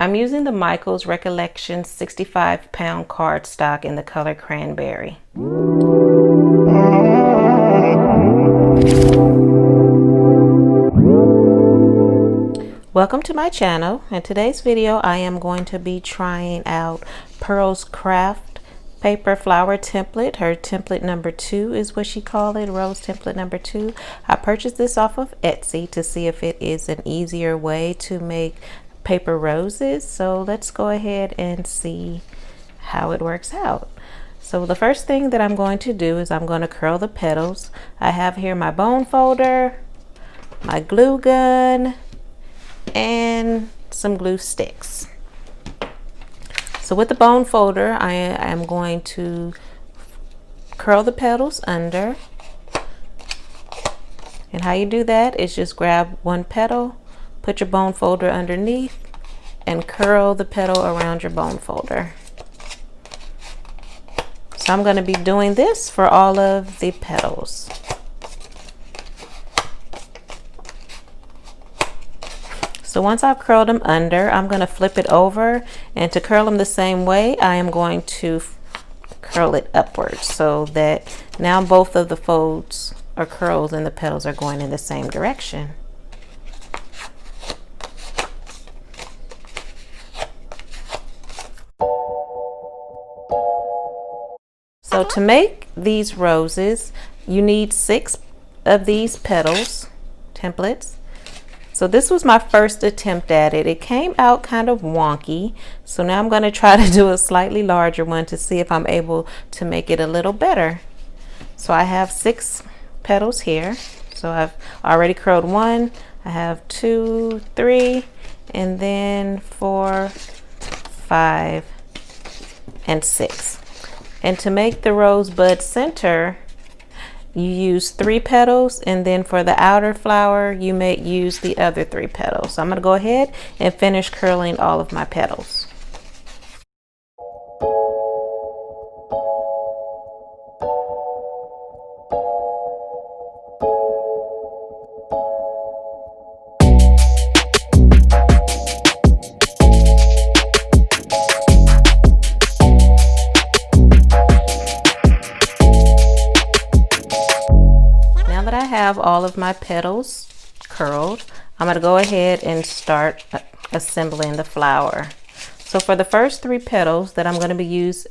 I'm using the Michaels Recollection 65-pound cardstock in the color Cranberry. Welcome to my channel. In today's video I am going to be trying out Pearl's Craft paper flower template. Her template number 2 is what she called it, rose template number 2. I purchased this off of Etsy to see if it is an easier way to make paper roses. So let's go ahead and see how it works out. So the first thing that I'm going to do is I'm going to curl the petals. I have here my BoneFolder, my glue gun, and some glue sticks. So with the BoneFolder, I am going to curl the petals under. And how you do that is just grab one petal, put your BoneFolder underneath, and curl the petal around your BoneFolder. So I'm going to be doing this for all of the petals. So once I've curled them under, I'm going to flip it over, and to curl them the same way, I am going to curl it upwards so that now both of the folds or curls in the petals are going in the same direction. So to make these roses, you need 6 of these petals templates. So this was my first attempt at it. It came out kind of wonky. So now I'm going to try to do a slightly larger one to see if I'm able to make it a little better. So I have 6 petals here. So I've already curled 1. I have 2, 3, and then 4, 5, and 6. And to make the rosebud center, you use 3 petals, and then for the outer flower you may use the other 3 petals. So I'm going to go ahead and finish curling all of my petals. I have all of my petals curled, I'm going to go ahead and start assembling the flower. So for the first 3 petals that I'm going to be using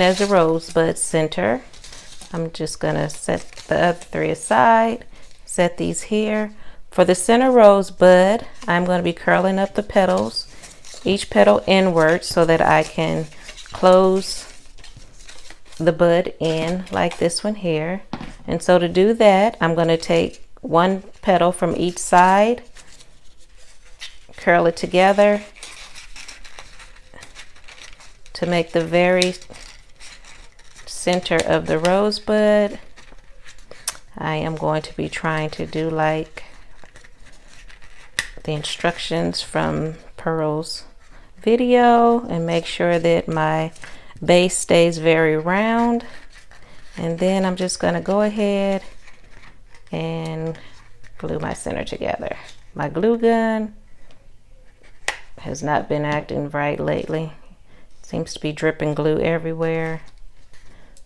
as a rosebud center, I'm just going to set the other 3 aside, set these here. For the center rosebud, I'm going to be curling up the petals, each petal inward, so that I can close the bud in like this one here. And so to do that, I'm going to take 1 petal from each side, curl it together to make the very center of the rosebud. I am going to be trying to do like the instructions from Pearl's video and make sure that my base stays very round. And then I'm just going to go ahead and glue my center together. My glue gun has not been acting right lately. Seems to be dripping glue everywhere.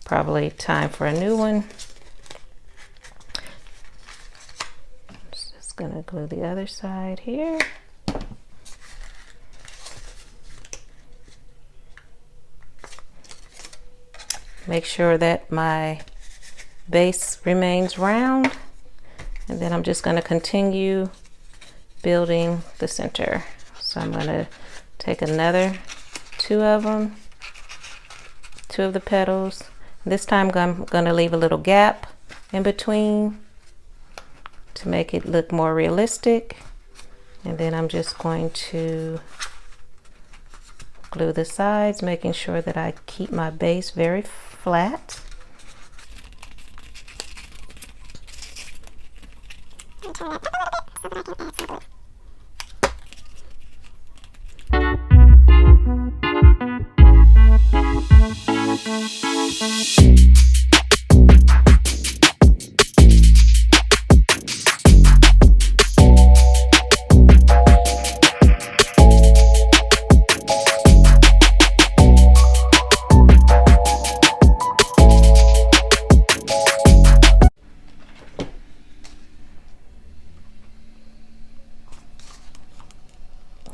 Probably time for a new one. Just going to glue the other side here. Make sure that my base remains round, and then I'm just going to continue building the center. So I'm going to take another 2 of them, 2 of the petals. This time I'm going to leave a little gap in between to make it look more realistic, and then I'm just going to glue the sides, making sure that I keep my base very flat.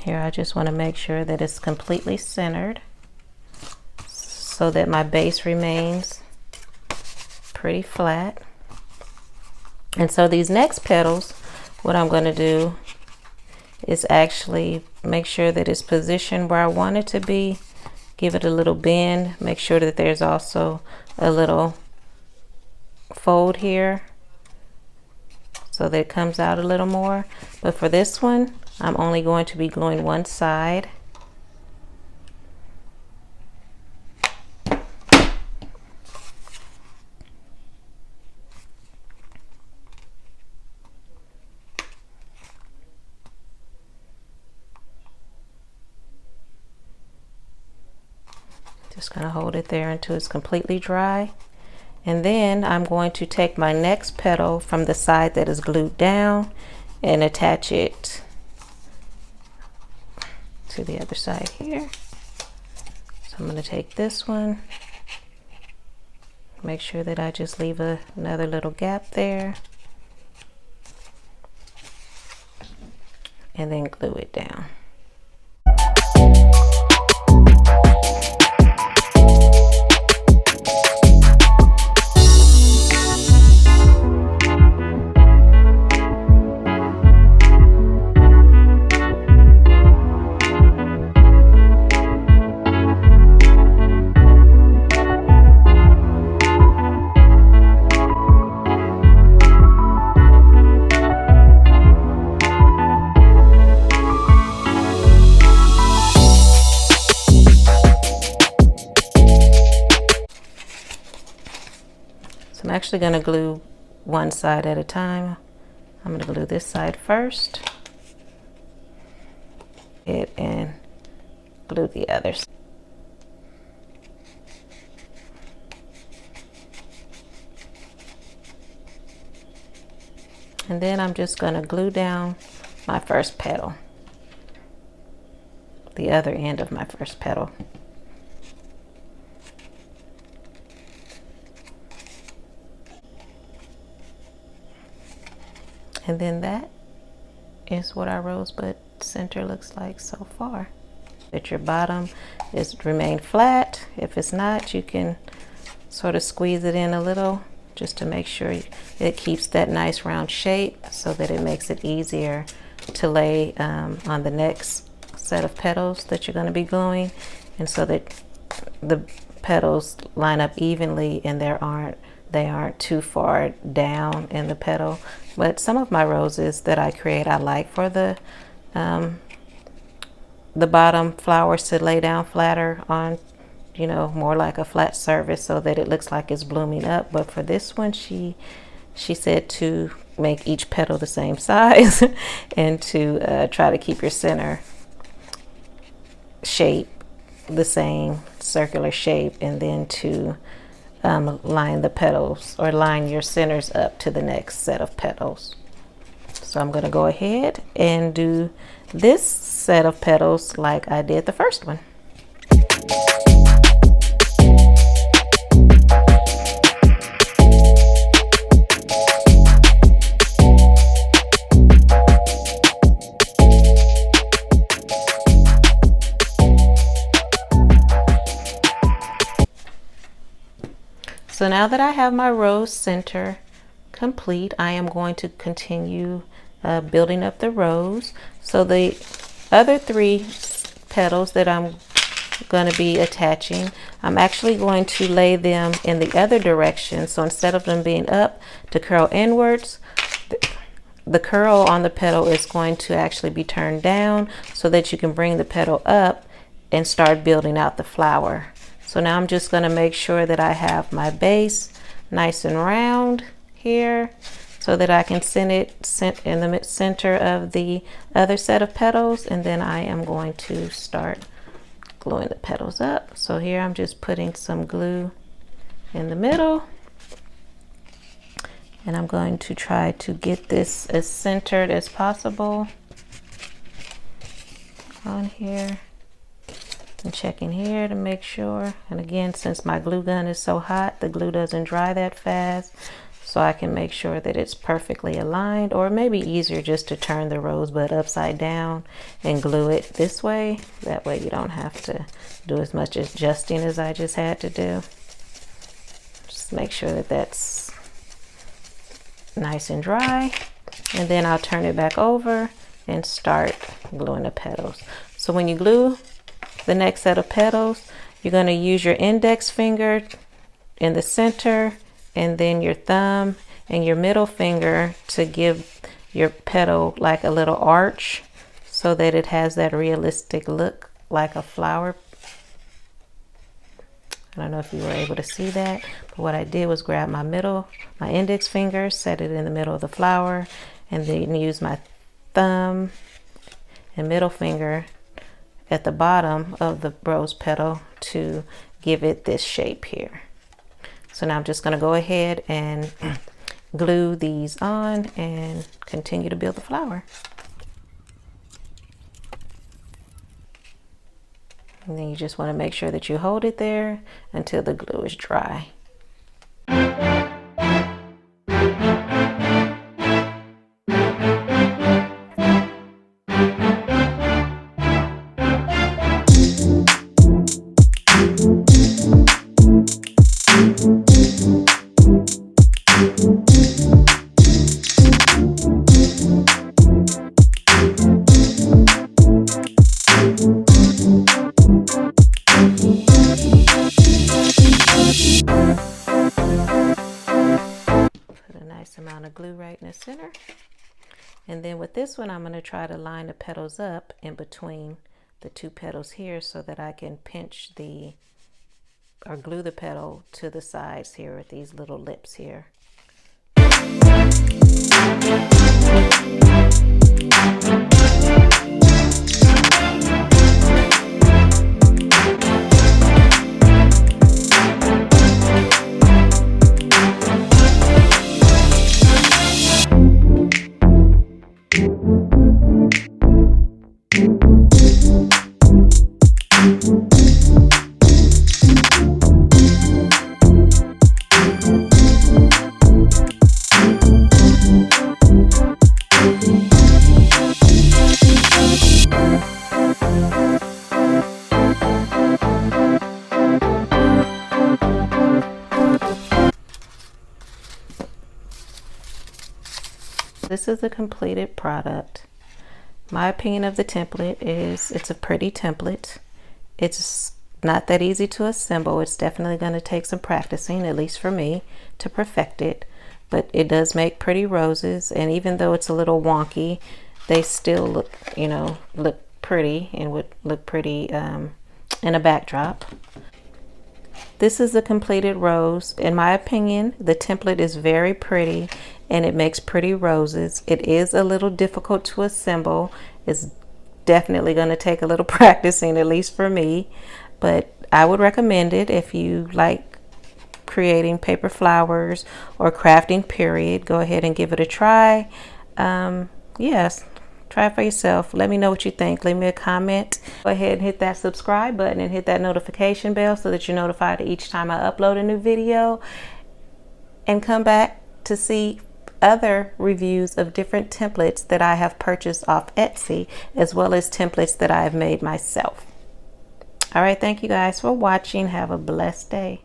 Here, I just want to make sure that it's completely centered so that my base remains pretty flat. And so these next petals, what I'm going to do is actually make sure that it's positioned where I want it to be. Give it a little bend. Make sure that there's also a little fold here so that it comes out a little more. But for this one, I'm only going to be gluing one side. Just gonna hold it there until it's completely dry. And then I'm going to take my next petal from the side that is glued down and attach it to the other side here. So I'm going to take this one, make sure that I just leave another little gap there, and then glue it down. I'm actually going to glue one side at a time. I'm going to glue this side first and glue the other side. And then I'm just going to glue down my first petal, the other end of my first petal. And then that is what our rosebud center looks like so far. That your bottom is remain flat. If it's not, you can sort of squeeze it in a little just to make sure it keeps that nice round shape so that it makes it easier to lay on the next set of petals that you're going to be gluing, and so that the petals line up evenly and they aren't too far down in the petal. But some of my roses that I create, I like for the bottom flowers to lay down flatter on, you know, more like a flat surface so that it looks like it's blooming up. But for this one, she said to make each petal the same size and to try to keep your center shape the same circular shape, and then to line the petals or line your centers up to the next set of petals. So I'm going to go ahead and do this set of petals like I did the first one. So now that I have my rose center complete, I am going to continue building up the rose. So the other 3 petals that I'm going to be attaching, I'm actually going to lay them in the other direction. So instead of them being up to curl inwards, the curl on the petal is going to actually be turned down so that you can bring the petal up and start building out the flower. So now I'm just going to make sure that I have my base nice and round here so that I can send it in the center of the other set of petals, and then I am going to start gluing the petals up. So here I'm just putting some glue in the middle, and I'm going to try to get this as centered as possible on here. And checking here to make sure. And again, since my glue gun is so hot, the glue doesn't dry that fast. so I can make sure that it's perfectly aligned, or maybe easier just to turn the rosebud upside down and glue it this way. That way you don't have to do as much adjusting as I just had to do. Just make sure that that's nice and dry, and then I'll turn it back over and start gluing the petals. So when you glue the next set of petals, you're going to use your index finger in the center, and then your thumb and your middle finger to give your petal like a little arch so that it has that realistic look like a flower. I don't know if you were able to see that, but what I did was grab my index finger, set it in the middle of the flower, and then use my thumb and middle finger at the bottom of the rose petal to give it this shape here. So now I'm just going to go ahead and glue these on and continue to build the flower. And then you just want to make sure that you hold it there until the glue is dry. Amount of glue right in the center, and then with this one I'm going to try to line the petals up in between the two petals here so that I can pinch or glue the petal to the sides here with these little lips here. This is a completed product. My opinion of the template is it's a pretty template. It's not that easy to assemble. It's definitely going to take some practicing, at least for me, to perfect it. But it does make pretty roses, and even though it's a little wonky, they still look, look pretty and would look pretty in a backdrop. This is a completed rose. In my opinion, the template is very pretty and it makes pretty roses. It is a little difficult to assemble. It's definitely going to take a little practicing, at least for me, but I would recommend it if you like creating paper flowers or crafting period. Go ahead and give it a try. Yes, try it for yourself. Let me know what you think. Leave me a comment. Go ahead and hit that subscribe button and hit that notification bell so that you're notified each time I upload a new video, and come back to see other reviews of different templates that I have purchased off Etsy, as well as templates that I have made myself. All right, thank you guys for watching. Have a blessed day.